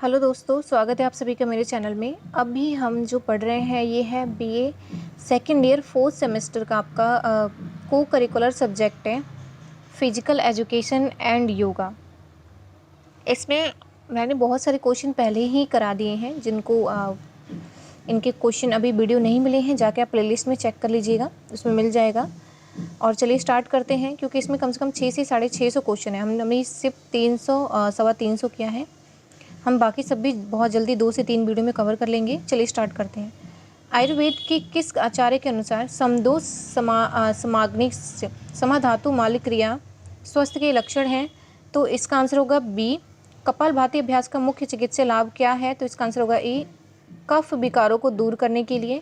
Hello दोस्तों, स्वागत है आप सभी का मेरे चैनल में। अभी हम जो पढ़ रहे हैं ये है BA second year fourth semester का आपका को करिकुलर सब्जेक्ट है फिजिकल एजुकेशन एंड योगा। इसमें मैंने बहुत सारे क्वेश्चन पहले ही करा दिए हैं, जिनको इनके क्वेश्चन अभी वीडियो नहीं मिले हैं जाके आप प्लेलिस्ट में चेक कर लीजिएगा, उसमें मिल जाएगा। और चलिए स्टार्ट करते हैं, क्योंकि इसमें कम से कम 600 से 650 क्वेश्चन है। हमने सिर्फ 300 सवा 300 किया है। हम बाकी सब भी बहुत जल्दी 2 से 3 वीडियो में कवर कर लेंगे। चलिए स्टार्ट करते हैं। आयुर्वेद के किस आचार्य के अनुसार समदोष समाग्निक समाधातु मालिक क्रिया स्वस्थ के लक्षण हैं? तो इसका आंसर होगा बी। कपालभाति अभ्यास का मुख्य चिकित्सीय लाभ क्या है? तो इसका आंसर होगा ए। कफ विकारों को दूर करने के लिए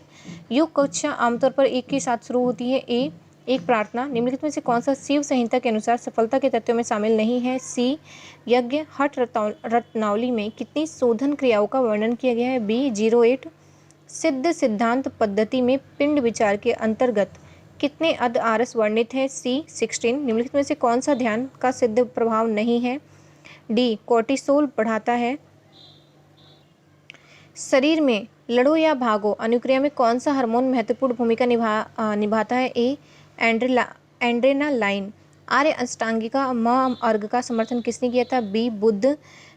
योग कक्षा आमतौर पर एक के साथ शुरू होती है। ए। एक प्रार्थना निम्नलिखित में से कौन सा शिव संहिता के अनुसार सफलता के तथ्यों में शामिल नहीं है? सी। यज्ञ हठ रत्नावली में कितनी शोधन क्रियाओं का वर्णन किया गया है? बी 08। सिद्ध सिद्धांत पद्धति में पिंड विचार के अंतर्गत कितने अद आरस वर्णित है? सी 16। निम्नलिखित में से कौन सा ध्यान का सिद्ध प्रभाव नहीं है? डी कोर्टिसोल बढ़ाता है। शरीर में लड़ो या भागो अनुक्रिया में कौन सा हार्मोन महत्वपूर्ण भूमिका निभाता है? ए एंड्रेनालाइन। आर्य अष्टांगिका म अर्घ का समर्थन किसने किया था? बी बुद्ध।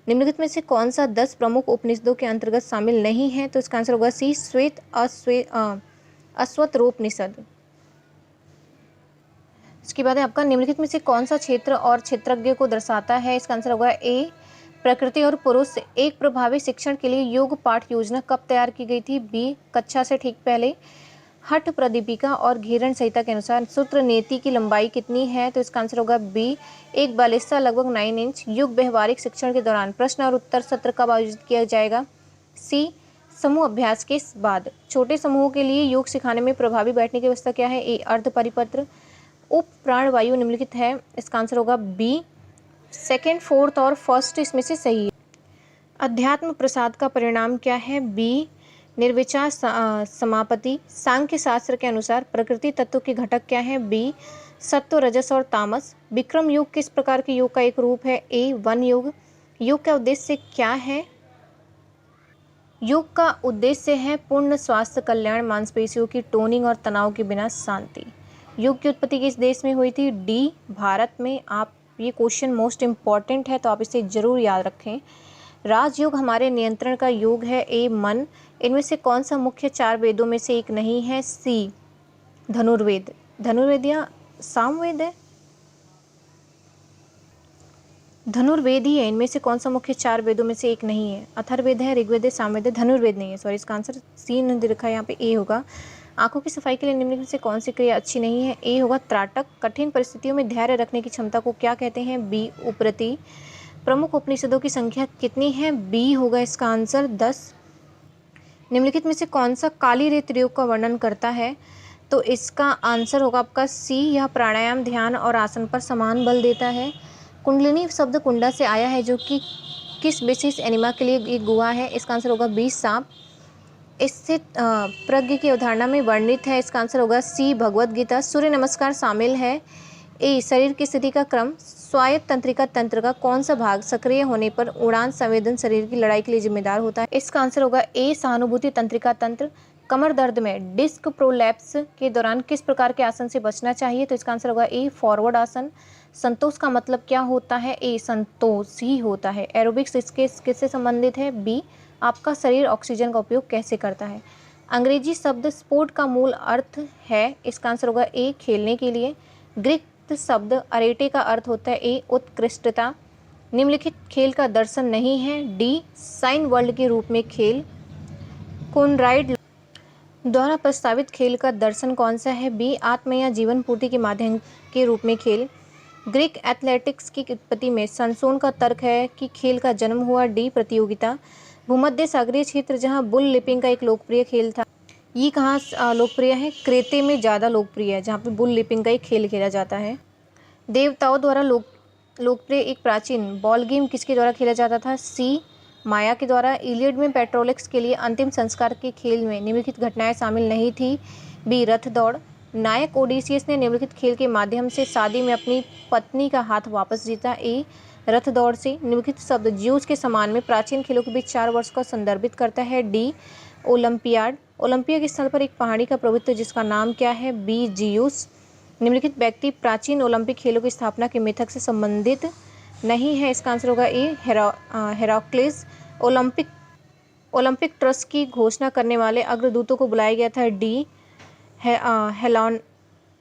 निम्नलिखित में से कौन सा 10 प्रमुख उपनिषदों के अंतर्गत शामिल नहीं है? तो इसका आंसर होगा सी श्वेत अश्वत्थरोपनिषद। इसके बाद है आपका निम्नलिखित में से कौन सा क्षेत्र और क्षेत्रज्ञ को दर्शाता है? इसका आंसर होगा ए प्रकृति और पुरुष। एक प्रभावी शिक्षण के लिए योग पाठ योजना कब तैयार की गई थी? बी कक्षा से ठीक पहले। हठ प्रदीपिका और घेरण संहिता के अनुसार सूत्र नेति की लंबाई कितनी है? तो इसका आंसर होगा बी। एक बालिस्ता लगभग 9 इंच। युग व्यवहारिक शिक्षण के दौरान प्रश्न और उत्तर सत्र कब आयोजित किया जाएगा? सी समूह अभ्यास के बाद। छोटे समूहों के लिए योग सिखाने में प्रभावी बैठने की व्यवस्था क्या है? ए अर्ध परिपत्र। उप प्राणवायु निम्नलिखित है, इसका आंसर होगा बी। सेकेंड, फोर्थ और फर्स्ट इसमें से सही है। अध्यात्म प्रसाद का परिणाम क्या है? बी निर्विचार समापति। सांख्य शास्त्र के अनुसार प्रकृति तत्व के घटक क्या है? बी सत्व रजस और तामस। विक्रम योग किस प्रकार के योग का एक रूप है? ए वन योग। योग का उद्देश्य क्या है? योग का उद्देश्य है पूर्ण स्वास्थ्य कल्याण, मांसपेशियों की टोनिंग और तनाव के बिना शांति। योग की उत्पत्ति किस देश में हुई थी? डी भारत में। आप ये क्वेश्चन मोस्ट इम्पॉर्टेंट है, तो आप इसे जरूर याद रखें। राजयोग हमारे नियंत्रण का योग है। ए मन। इनमें से कौन सा मुख्य 4 वेदों में से एक नहीं है? सी धनुर्वेद। धनुर्वेद या सामवेद है? धनुर्वेद ही है। इनमें से कौन सा मुख्य 4 वेदों में से एक नहीं है? अथर्ववेद है, ऋग्वेद है, सामवेद है, धनुर्वेद नहीं है। सॉरी, इसका आंसर सी नहीं दे रखा है यहाँ पे, ए होगा। आंखों की सफाई के लिए निम्नलिखित से कौन सी क्रिया अच्छी नहीं है? ए होगा त्राटक। कठिन परिस्थितियों में धैर्य रखने की क्षमता को क्या कहते हैं? बी उपरति। प्रमुख उपनिषदों की संख्या कितनी है? बी होगा इसका आंसर 10। निम्नलिखित में से कौन सा काली रेत योग का वर्णन करता है? तो इसका आंसर होगा आपका सी। यह प्राणायाम, ध्यान और आसन पर समान बल देता है। कुंडलिनी शब्द कुंडा से आया है, जो कि किस विशेष एनिमा के लिए एक गुहा है? इसका आंसर होगा बी सांप। स्थित प्रज्ञ की अवधारणा में वर्णित है। इसका आंसर होगा सी भगवत गीता। सूर्य नमस्कार शामिल है। ए शरीर की स्थिति का क्रम। स्वायत्त तंत्रिका तंत्र का कौन सा भाग सक्रिय होने पर उड़ान संवेदन शरीर की लड़ाई के लिए जिम्मेदार होता है? इसका आंसर होगा ए सहानुभूति तंत्रिका तंत्र। कमर दर्द में डिस्क प्रोलैप्स के दौरान किस प्रकार के आसन से बचना चाहिए? तो इसका आंसर होगा ए फॉरवर्ड आसन। संतोष का मतलब क्या होता है? ए संतोष ही होता है। एरोबिक्स इसके किससे संबंधित है? बी आपका शरीर ऑक्सीजन का उपयोग कैसे करता है? अंग्रेजी शब्द स्पोर्ट का मूल अर्थ है। इसका आंसर होगा ए खेलने के लिए। ग्रीक शब्द अरेटे का अर्थ होता है ए उत्कृष्टता। निम्नलिखित खेल का दर्शन नहीं है? डी साइन वर्ल्ड के रूप में खेल। कोनराइड द्वारा प्रस्तावित खेल का दर्शन कौन सा है? बी आत्म या जीवन पूर्ति के माध्यम के रूप में खेल। ग्रीक एथलेटिक्स की उत्पत्ति में संसोन का तर्क है कि खेल का जन्म हुआ। डी प्रतियोगिता। भूमध्य सागरीय क्षेत्र जहां बुल लिपिंग का एक लोकप्रिय खेल था, ये कहाँ लोकप्रिय है? क्रेते में ज़्यादा लोकप्रिय है, जहाँ पे बुल लिपिंग का एक खेल खेला जाता है। देवताओं द्वारा लोकप्रिय एक प्राचीन बॉल गेम किसके द्वारा खेला जाता था? सी माया के द्वारा। इलियड में पेट्रोलिक्स के लिए अंतिम संस्कार के खेल में निम्नलिखित घटनाएं शामिल नहीं थी। बी रथ दौड़। नायक ओडिसियस ने निम्नलिखित खेल के माध्यम से शादी में अपनी पत्नी का हाथ वापस जीता। ए रथ दौड़ से। निम्नलिखित शब्द ज्यूस के सम्मान में प्राचीन खेलों के बीच 4 वर्ष को संदर्भित करता है। D olympiad. ओलंपिया के स्थल पर एक पहाड़ी का प्रभुत्व जिसका नाम क्या है? B Zeus. निम्नलिखित व्यक्ति प्राचीन ओलंपिक खेलों की स्थापना के मिथक से संबंधित नहीं है। इसका आंसर होगा ए हेराक्लिस। ओलंपिक ट्रस्ट की घोषणा करने वाले अग्रदूतों को बुलाया गया था। डी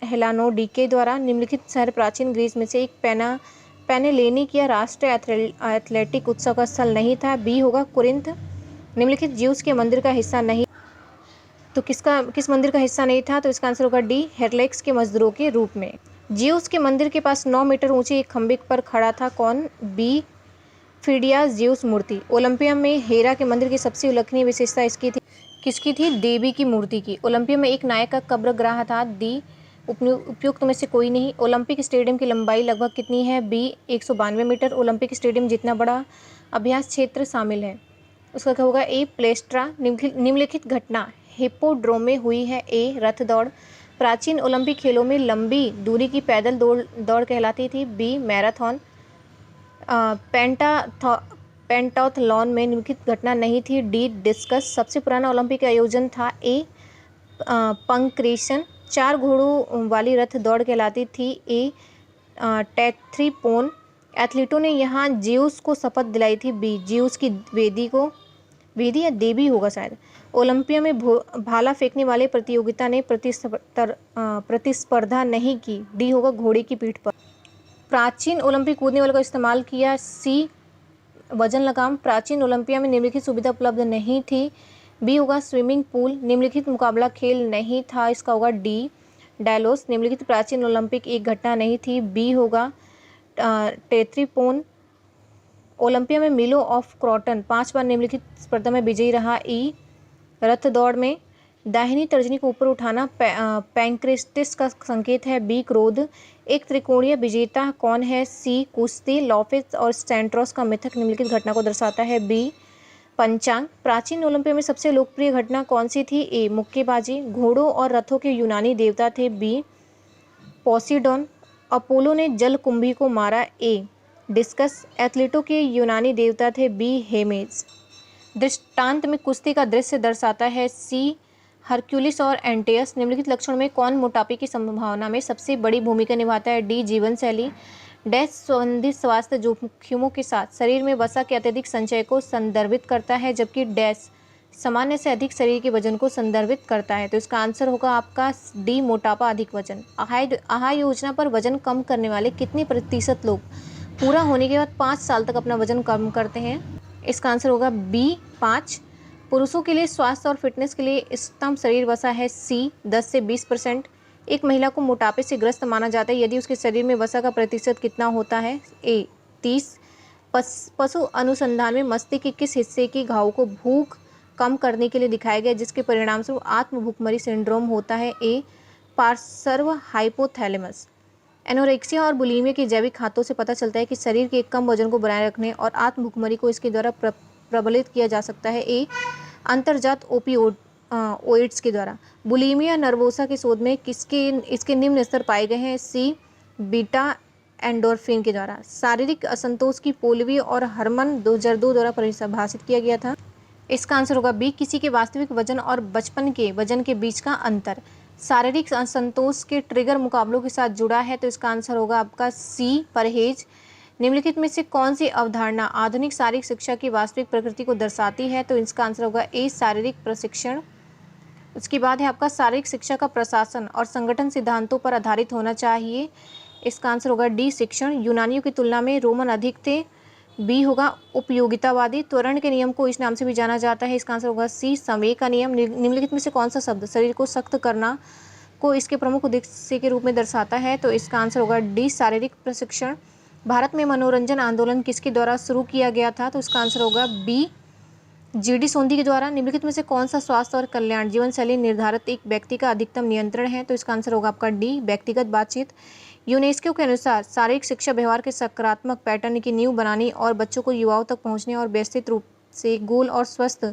हेलानोडिके द्वारा। निम्नलिखित शहर प्राचीन ग्रीस में से एक पेनेलेनिक या राष्ट्रीय एथलेटिक उत्सव का स्थल नहीं था। बी होगा कुरिन्थ। निम्नलिखित ज्यूस के मंदिर का हिस्सा नहीं, तो किस मंदिर का हिस्सा नहीं था? तो इसका आंसर होगा डी हेरलेक्स के मजदूरों के रूप में। ज्यूस के मंदिर के पास 9 मीटर ऊंचे एक खंबे पर खड़ा था कौन? बी फिडियास ज्यूस मूर्ति। ओलंपिया में हेरा के मंदिर की सबसे उल्लेखनीय विशेषता इसकी थी, किसकी थी? देवी की मूर्ति की। ओलंपिया में एक नायक का कब्रगाह था। डी उपयुक्त में से कोई नहीं। ओलंपिक स्टेडियम की लंबाई लगभग कितनी है? B 192 metre. ओलंपिक स्टेडियम जितना बड़ा अभ्यास क्षेत्र शामिल है, उसका क्या होगा? ए प्लेस्ट्रा। निम्नलिखित घटना हिप्पोड्रोम में हुई है। ए रथ दौड़। प्राचीन ओलंपिक खेलों में लंबी दूरी की पैदल दौड़ कहलाती थी। B marathon. पेंटाथलॉन में निम्नलिखित घटना नहीं थी। D discuss. सबसे पुराना ओलंपिक आयोजन था। ए पंक्रेशन। 4 घोड़ों वाली रथ दौड़ कहलाती थी। ए टेथ्रीपोन। एथलीटों ने यहाँ ज्यूस को शपथ दिलाई थी। बी ज्यूस की वेदी या देवी होगा शायद। ओलंपिया में भाला फेंकने वाले प्रतियोगिता ने प्रतिस्पर्धा नहीं की। डी होगा घोड़े की पीठ पर। प्राचीन ओलंपिक कूदने वालों का इस्तेमाल किया। सी वजन लगाम। प्राचीन ओलंपिया में निम्नलिखित सुविधा उपलब्ध नहीं थी। बी होगा स्विमिंग पूल। निम्नलिखित मुकाबला खेल नहीं था। इसका होगा डी डैलोस। निम्नलिखित प्राचीन ओलंपिक एक घटना नहीं थी। बी होगा टेथ्रीपोन। ओलंपिया में मिलो ऑफ क्रॉटन 5 बार निम्नलिखित स्पर्धा में विजयी रहा। ई रथ दौड़ में दाहिनी तर्जनी को ऊपर उठाना पैंक्रेस्टिस का संकेत है। बी क्रोध। एक त्रिकोणीय विजेता कौन है? सी कुश्ती। लॉफिस और स्टेंट्रोस का मिथक निम्नलिखित घटना को दर्शाता है। बी पंचांग। प्राचीन ओलंपिया में सबसे लोकप्रिय घटना कौन सी थी? ए मुक्केबाजी। घोड़ों और रथों के यूनानी देवता थे। बी पोसीडोन। अपोलो ने जल कुंभी को मारा। ए डिस्कस। एथलीटों के यूनानी देवता थे। बी हेमेस। दृष्टांत में कुश्ती का दृश्य दर्शाता है। सी हरक्यूलिस और एंटियस। निम्नलिखित लक्षणों में कौन मोटापे की संभावना में सबसे बड़ी भूमिका निभाता है? डी जीवन शैली। डैश संबंधित स्वास्थ्य जोखिमों के साथ शरीर में वसा के अत्यधिक संचय को संदर्भित करता है, जबकि डैश सामान्य से अधिक शरीर के वजन को संदर्भित करता है। तो इसका आंसर होगा आपका डी मोटापा अधिक वजन। आहार योजना पर वजन कम करने वाले कितने प्रतिशत लोग पूरा होने के बाद 5 साल तक अपना वजन कम करते हैं? इसका आंसर होगा बी 5। पुरुषों के लिए स्वास्थ्य और फिटनेस के लिए इष्टतम शरीर वसा है। सी 10 से 20%। एक महिला को मोटापे से ग्रस्त माना जाता है यदि उसके शरीर में वसा का प्रतिशत कितना होता है? ए 30। पशु अनुसंधान में मस्तिष्क के किस हिस्से की घाव को भूख कम करने के लिए दिखाया गया जिसके परिणामस्वरूप आत्म भूखमरी सिंड्रोम होता है? ए पार्श्व हाइपोथैलेमस। एनोरेक्सिया और बुलीमिया के जैविक खातों से पता चलता है कि शरीर के कम वजन को बनाए रखने और आत्म भूखमरी को इसके द्वारा प्रबलित किया जा सकता है। ए अंतर्जात ओपियोइड्स के द्वारा। बुलीमिया नर्वोसा के शोध में इसके निम्न स्तर पाए गए हैं। सी बीटा एंडोर्फिन के द्वारा। शारीरिक असंतोष की पोलवी और हरमन 2002 द्वारा परिभाषित किया गया था। इसका आंसर होगा बी किसी के वास्तविक वजन और बचपन के वजन के बीच का अंतर। शारीरिक असंतोष के ट्रिगर मुकाबलों के साथ जुड़ा है, तो इसका आंसर होगा आपका सी परहेज। निम्नलिखित में से कौन सी अवधारणा आधुनिक शारीरिक शिक्षा की वास्तविक प्रकृति को दर्शाती है? तो इसका आंसर होगा ए शारीरिक प्रशिक्षण। उसके बाद है आपका शारीरिक शिक्षा का प्रशासन और संगठन सिद्धांतों पर आधारित होना चाहिए। इसका आंसर होगा डी शिक्षण। यूनानियों की तुलना में रोमन अधिक थे। बी होगा उपयोगितावादी। त्वरण के नियम को इस नाम से भी जाना जाता है। इसका आंसर होगा सी समय का नियम। निम्नलिखित में से कौन सा शब्द शरीर को सख्त करना को इसके प्रमुख उद्देश्य के रूप में दर्शाता है? तो इसका आंसर होगा डी शारीरिक प्रशिक्षण। भारत में मनोरंजन आंदोलन किसके द्वारा शुरू किया गया था? तो इसका आंसर होगा बी जीडी सोंधी के द्वारा। निम्नलिखित में से कौन सा स्वास्थ्य और कल्याण जीवन शैली निर्धारित एक व्यक्ति का अधिकतम नियंत्रण है? तो इसका आंसर होगा आपका डी व्यक्तिगत बातचीत। यूनेस्को के अनुसार शारीरिक शिक्षा व्यवहार के सकारात्मक पैटर्न की नींव बनाने और बच्चों को युवाओं तक पहुंचने और व्यवस्थित रूप से गोल और स्वस्थ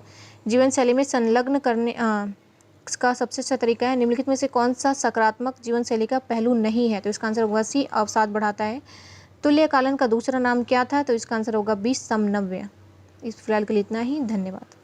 जीवन शैली में संलग्न करने का सबसे अच्छा तरीका है। निम्नलिखित में से कौन सा सकारात्मक जीवन शैली का पहलू नहीं है? तो इसका आंसर होगा सी अवसाद बढ़ाता है। तुल्यकालन का दूसरा नाम क्या था? तो इसका आंसर होगा 20 समनव्य। इस फिलहाल के लिए इतना ही। धन्यवाद।